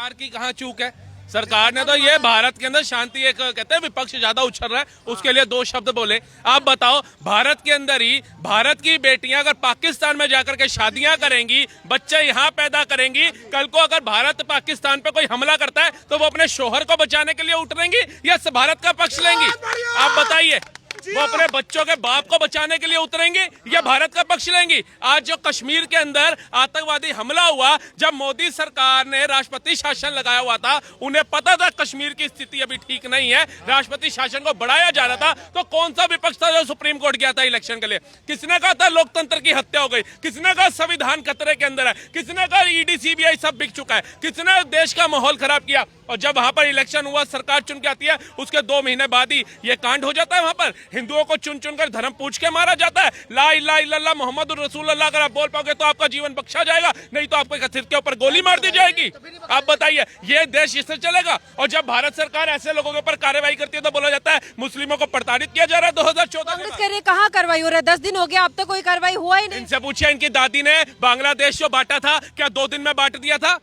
सरकार की कहाँ चूक है? सरकार ने तो ये भारत के अंदर शांति, एक कहते हैं विपक्ष ज्यादा उछल रहा है, उसके लिए 2 शब्द बोले। आप बताओ, भारत के अंदर ही भारत की बेटियां अगर पाकिस्तान में जाकर के शादियां करेंगी, बच्चे यहाँ पैदा करेंगी, कल को अगर भारत पाकिस्तान पे कोई हमला करता है तो वो अपने शोहर को बचाने के लिए उतरेंगी या भारत का पक्ष लेंगी? आप बताइए, वो अपने बच्चों के बाप को बचाने के लिए उतरेंगे या भारत का पक्ष लेंगी? आज जो कश्मीर के अंदर आतंकवादी हमला हुआ, जब मोदी सरकार ने राष्ट्रपति शासन लगाया हुआ था, उन्हें पता था कश्मीर की स्थिति अभी ठीक नहीं है, राष्ट्रपति शासन को बढ़ाया जा रहा था, तो कौन सा विपक्ष था जो सुप्रीम कोर्ट गया था इलेक्शन के लिए? किसने कहा था लोकतंत्र की हत्या हो गई? किसने कहा संविधान खतरे के अंदर है? किसने कहा ईडी सीबीआई सब बिक चुका है? किसने देश का माहौल खराब किया? और जब वहां पर इलेक्शन हुआ, सरकार चुन के आती है, उसके 2 महीने बाद ही ये कांड हो जाता है। वहां पर हिंदुओं को चुन चुन कर धर्म पूछ के मारा जाता है। ला इलाहा इल्लल्लाह मोहम्मद रसूलुल्लाह अगर आप बोल पाओगे तो आपका जीवन बख्शा जाएगा, नहीं तो आपके सिर के ऊपर गोली मार दी जाएगी। आप बताइए, ये देश इससे चलेगा? और जब भारत सरकार ऐसे लोगों के ऊपर कार्रवाई करती है तो बोला जाता है मुस्लिमों को प्रताड़ित किया जा रहा है। 2014 में कहाँ कार्रवाई हो रहा है? 10 दिन हो गया, अब तक कोई कार्रवाई हुआ ही नहीं। इनसे पूछिए, इनकी दादी ने बांग्लादेश जो बांटा था, क्या 2 दिन में बांट दिया था?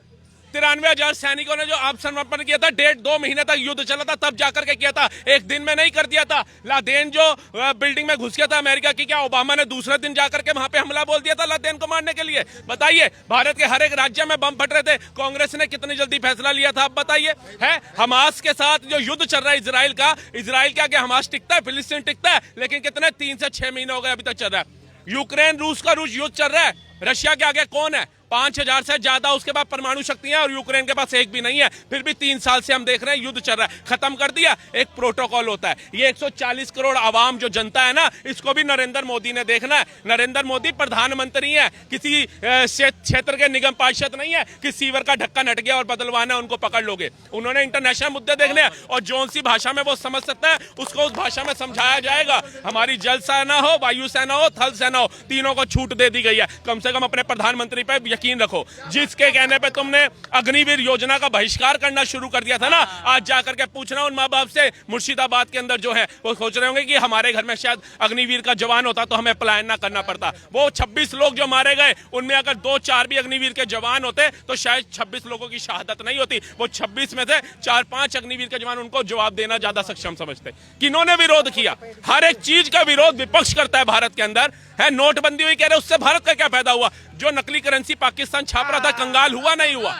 93,000 सैनिकों ने जो आत्मसमर्पण किया था, 1.5-2 महीने तक युद्ध चला था, तब जाकर के किया था, एक दिन में नहीं कर दिया था। लादेन जो बिल्डिंग में घुस गया था अमेरिका की, क्या ओबामा ने दूसरे दिन जाकर के वहां पे हमला बोल दिया था लादेन को मारने के लिए? बताइए, भारत के हर एक राज्य में बम फट रहे थे, कांग्रेस ने कितनी जल्दी फैसला लिया था? आप बताइए। है हमास के साथ जो युद्ध चल रहा है इजराइल का, इजराइल के आगे हमास टिकता है, फिलिस्तीन टिकता है, लेकिन कितने 3 से 6 महीने हो गए अभी तक चल रहा है। यूक्रेन रूस का युद्ध चल रहा है, रशिया के आगे कौन है? 5,000 से ज्यादा उसके बाद परमाणु शक्तियां, और यूक्रेन के पास एक भी नहीं है, फिर भी 3 साल से हम देख रहे हैं युद्ध चल रहा है। खत्म कर दिया, एक प्रोटोकॉल होता है। ये 140 करोड़ आवाम जो जनता है ना, इसको भी नरेंद्र मोदी ने देखना है। नरेंद्र मोदी प्रधानमंत्री है, किसी क्षेत्र के निगम पार्षद नहीं है कि सीवर का ढक्कन हट गया और बदलवाना उनको पकड़ लोगे। उन्होंने इंटरनेशनल मुद्दे देखने हैं, और जौन सी भाषा में वो समझ सकता है उसको उस भाषा में समझाया जाएगा। हमारी जल सेना हो, वायु सेना हो, थल सेना हो, तीनों को छूट दे दी गई है। कम से कम अपने प्रधानमंत्री पे यकीन रखो। जिसके कहने पे तुमने अग्निवीर योजना का बहिष्कार करना शुरू कर दिया था ना, आज जाकर के पूछना उन माँ बाप से, मुर्शिदाबाद के अंदर जो है वो सोच रहे होंगे कि हमारे घर में शायद अग्निवीर का जवान होता तो हमें पलायन ना करना पड़ता। वो 26 लोग जो मारे गए, उनमें अगर 2-4 भी अग्निवीर के जवान होते तो शायद 26 लोगों की शहादत नहीं होती। वो 26 में से 4-5 अग्निवीर के जवान, उनको जवाब देना ज्यादा सक्षम समझते। किन्होंने विरोध किया? हर एक चीज का विरोध विपक्ष करता है भारत के अंदर। है नोटबंदी हुई, कह रहे उससे भारत का क्या फायदा हुआ? जो नकली करेंसी पाकिस्तान छाप रहा था, कंगाल हुआ नहीं हुआ?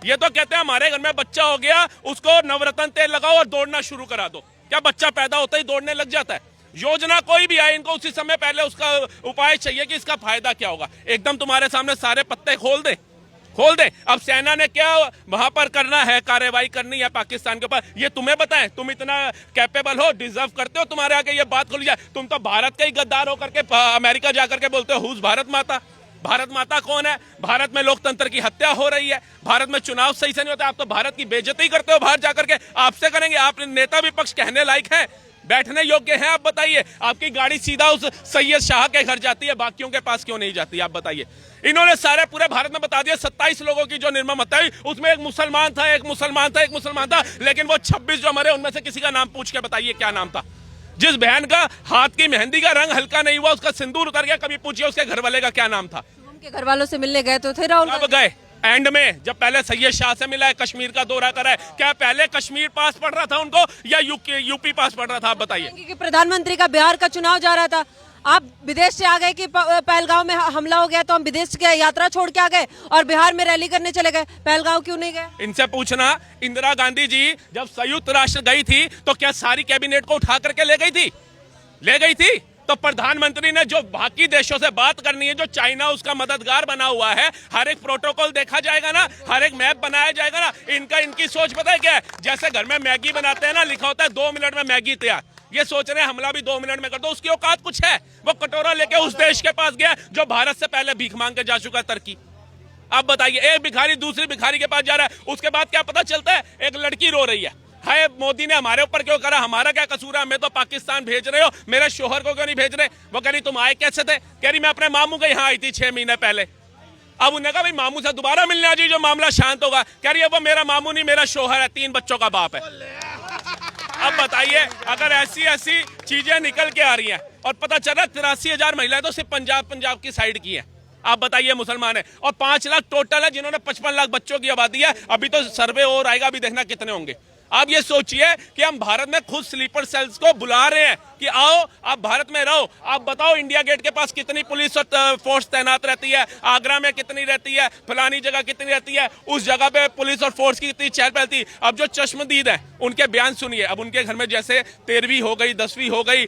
ये तो कहते हैं हमारे घर में बच्चा हो गया, उसको नवरत्न तेल लगाओ और दौड़ना शुरू करा दो। क्या बच्चा पैदा होता ही दौड़ने लग जाता है? योजना कोई भी आए, इनको उसी समय पहले उसका उपाय चाहिए कि इसका फायदा क्या होगा। एकदम तुम्हारे सामने सारे पत्ते खोल दे। अब सेना ने क्या वहां पर करना है, कार्रवाई करनी है पाकिस्तान के ऊपर, ये तुम्हें बताएं? तुम इतना कैपेबल हो, डिजर्व करते हो, तुम्हारे आगे ये बात खोली जाए? तुम तो भारत के ही गद्दार होकर के अमेरिका जाकर के बोलते हो हुज भारत माता। भारत माता कौन है? भारत में लोकतंत्र की हत्या हो रही है, भारत में चुनाव सही से नहीं होता, आप तो भारत की बेइज्जती करते हो बाहर जाकर के। आपसे करेंगे? आप नेता विपक्ष कहने लायक है, बैठने योग्य हैं? आप बताइए। आपकी गाड़ी सीधा उस सैयद शाह के घर जाती है, बाकियों के पास क्यों नहीं जाती? आप बताइए। इन्होंने सारे पूरे भारत में बता दिया 27 लोगों की जो निर्मम हत्या हुई, उसमें एक मुसलमान था, एक मुसलमान था, एक मुसलमान था, लेकिन वो 26 जो मरे उनमें से किसी का नाम पूछ के बताइए क्या नाम था? जिस बहन का हाथ की मेहंदी का रंग हल्का नहीं हुआ, उसका सिंदूर उतर गया, कभी पूछिए उसके घर वाले का क्या नाम था? उनके घर वालों से मिलने गए तो थे राहुल? कब गए? एंड में, जब पहले सैयद शाह से मिला है, कश्मीर का दौरा करा है, क्या पहले कश्मीर पास पड़ रहा था उनको या यूपी पास पड़ रहा था? आप बताइए। कि प्रधानमंत्री का बिहार का चुनाव जा रहा था, आप विदेश से आ गए कि पहलगांव में हमला हो गया तो हम विदेश की यात्रा छोड़ के आ गए और बिहार में रैली करने चले गए, पहलगांव क्यों नहीं गए? इनसे पूछना, इंदिरा गांधी जी जब संयुक्त राष्ट्र गई थी तो क्या सारी कैबिनेट को उठा करके ले गई थी? ले गई थी। तो प्रधानमंत्री ने जो बाकी देशों से बात करनी है, जो चाइना उसका मददगार बना हुआ है, हर एक प्रोटोकॉल देखा जाएगा ना, हर एक मैप बनाया जाएगा ना। इनकी सोच पता है क्या है? जैसे घर में मैगी बनाते हैं ना, लिखा होता है 2 मिनट में मैगी तैयार, ये सोच रहे हैं हमला भी 2 मिनट में कर दो। उसकी औकात कुछ है? वो कटोरा लेके उस देश के पास गया जो भारत से पहले भीख मांग के जा चुका है, तुर्की। आप बताइए, एक भिखारी दूसरी भिखारी के पास जा रहा है, उसके बाद क्या पता चलता है? एक लड़की रो रही है, हाय मोदी ने हमारे ऊपर क्यों करा, हमारा क्या कसूर है, हमें तो पाकिस्तान भेज रहे हो, मेरे शोहर को क्यों नहीं भेज रहे? वो कह रही तुम आए कैसे थे? कह रही मैं अपने मामू के यहाँ आई थी 6 महीने पहले। अब उन्हें कहा भाई मामू से दोबारा मिलने आ जाइए, जो मामला शांत होगा। कह रही है वो मेरा मामू नहीं, मेरा शोहर है, 3 बच्चों का बाप है। अब बताइए, अगर ऐसी चीजें निकल के आ रही हैं, और पता चल रहा 83,000 महिलाएं तो सिर्फ पंजाब की साइड की हैं, आप बताइए मुसलमान है। और 5 लाख टोटल है जिन्होंने 55 लाख बच्चों की आबादी है। अभी तो सर्वे और आएगा, अभी देखना कितने होंगे। आप ये सोचिए कि हम भारत में खुद स्लीपर सेल्स को बुला रहे हैं कि आओ आप भारत में रहो। आप बताओ इंडिया गेट के पास कितनी पुलिस और फोर्स तैनात रहती है, आगरा में कितनी रहती है, फलानी जगह कितनी रहती है, उस जगह पे पुलिस और फोर्स की कितनी चहल पहल थी। अब जो चश्मदीद है उनके बयान सुनिए। अब उनके घर में जैसे 13वीं हो गई, 10वीं हो गई,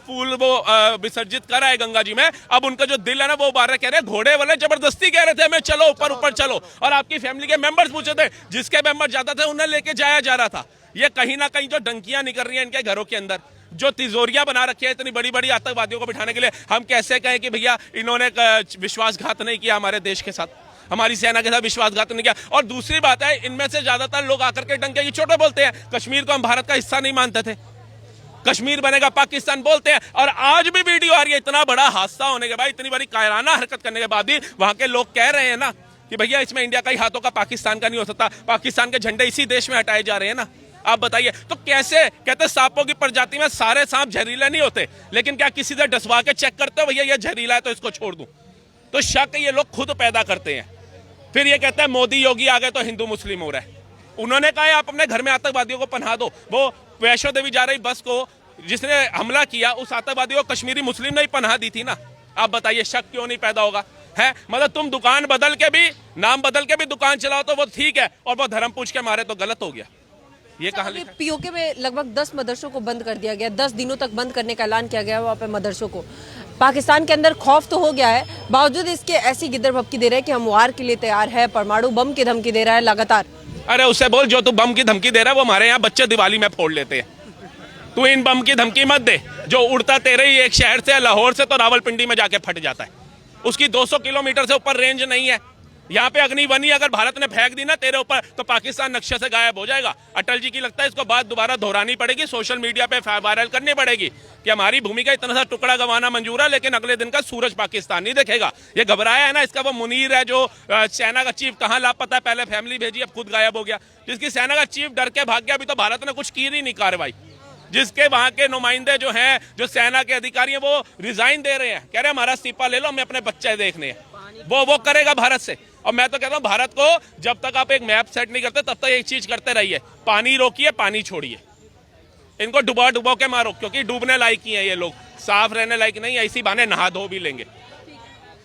फूल वो विसर्जित कर आए गंगा जी में। अब उनका जो दिल है ना वो बाहर कह रहे हैं, घोड़े वाले जबरदस्ती कह रहे थे हमें चलो ऊपर ऊपर चलो। और आपकी फैमिली के मेंबर्स पूछे थे, जिसके मेंबर ज्यादा थे उन्हें लेके जाया जा रहा था। ये कहीं ना कहीं जो डंकियां निकल रही हैं इनके घरों के अंदर, जो तिजोरियां बना रखी है इतनी बड़ी बड़ी आतंकवादियों को बिठाने के लिए, हम कैसे कहें कि भैया इन्होंने विश्वासघात नहीं किया हमारे देश के साथ, हमारी सेना के साथ विश्वासघात नहीं किया। और दूसरी बात है, इनमें से ज्यादातर लोग आकर के डंके की चोटें बोलते हैं। कश्मीर को हम भारत का हिस्सा नहीं मानते थे, कश्मीर बनेगा पाकिस्तान बोलते हैं। और आज भी वीडियो आ रही है, इतना बड़ा हादसा होने के बाद, इतनी बड़ी कायराना हरकत करने के बाद भी वहां के लोग कह रहे हैं ना कि भैया इसमें इंडिया का ही हाथों का पाकिस्तान का नहीं हो सकता, पाकिस्तान के झंडे इसी देश में हटाए जा रहे हैं ना। आप बताइए तो कैसे? कहते सांपों की प्रजाति में सारे सांप जहरीले नहीं होते, लेकिन क्या किसी से डसवा के चेक करते हो भैया ये जहरीला है तो इसको छोड़ दूं? तो शक ये लोग खुद पैदा करते हैं। फिर ये कहते हैं मोदी योगी आ गए तो हिंदू मुस्लिम हो रहा है। उन्होंने कहा आप अपने घर में आतंकवादियों को पनाह दो। वो वैष्णो देवी जा रही बस को जिसने हमला किया, उस आतंकवादी को कश्मीरी मुस्लिम ने ही पनाह दी थी ना। आप बताइए शक क्यों नहीं पैदा होगा? है मतलब तुम दुकान बदल के भी, नाम बदल के भी दुकान चलाओ तो वो ठीक है, और वो धर्म पूछ के मारे तो गलत हो गया। ये कहां लिखा है? पीओके में लगभग 10 मदरसों को बंद कर दिया गया, 10 दिनों तक बंद करने का ऐलान किया गया वहाँ पे मदरसों को। पाकिस्तान के अंदर खौफ तो हो गया है, बावजूद इसके ऐसी गिद्दर भपकी दे रहे हैं कि हम वार के लिए तैयार है, परमाणु बम की धमकी दे रहा है लगातार। अरे उससे बोल, जो तू बम की धमकी दे रहा है वो हमारे यहाँ बच्चे दिवाली में फोड़ लेते हैं। तू इन बम की धमकी मत दे, जो उड़ता तेरे ही एक शहर से, लाहौर से तो रावलपिंडी में जाके फट जाता है। उसकी 200 किलोमीटर से ऊपर रेंज नहीं है। यहाँ पे अग्निवनी अगर भारत ने फेंक दी ना तेरे ऊपर तो पाकिस्तान नक्शे से गायब हो जाएगा। अटल जी की लगता है इसको बात दोबारा दोहरानी पड़ेगी, सोशल मीडिया पे वायरल करनी पड़ेगी कि हमारी भूमि का इतना सा टुकड़ा गंवाना मंजूर है, लेकिन अगले दिन का सूरज पाकिस्तान नहीं देखेगा। ये घबराया है ना, इसका वो मुनीर है जो सेना का चीफ कहाँ लापता है, पहले फैमिली भेजी अब खुद गायब हो गया। जिसकी सेना का चीफ डर के भाग गया, अभी तो भारत ने कुछ की नहीं कार्रवाई। जिसके वहां के नुमाइंदे जो हैं, जो सेना के अधिकारी हैं, वो रिजाइन दे रहे हैं, कह रहे हैं हमारा इस्तीफा ले लो, हमें अपने बच्चे देखने हैं। वो करेगा भारत से। और मैं तो कहता हूं भारत को जब तक आप एक मैप सेट नहीं करते तब तक एक चीज करते रहिए, पानी रोकिए, पानी छोड़िए, इनको डुबा डुबा के मारो, क्योंकि डूबने लायक ही है ये लोग, साफ रहने लायक नहीं, ऐसी बहाने नहा धो भी लेंगे।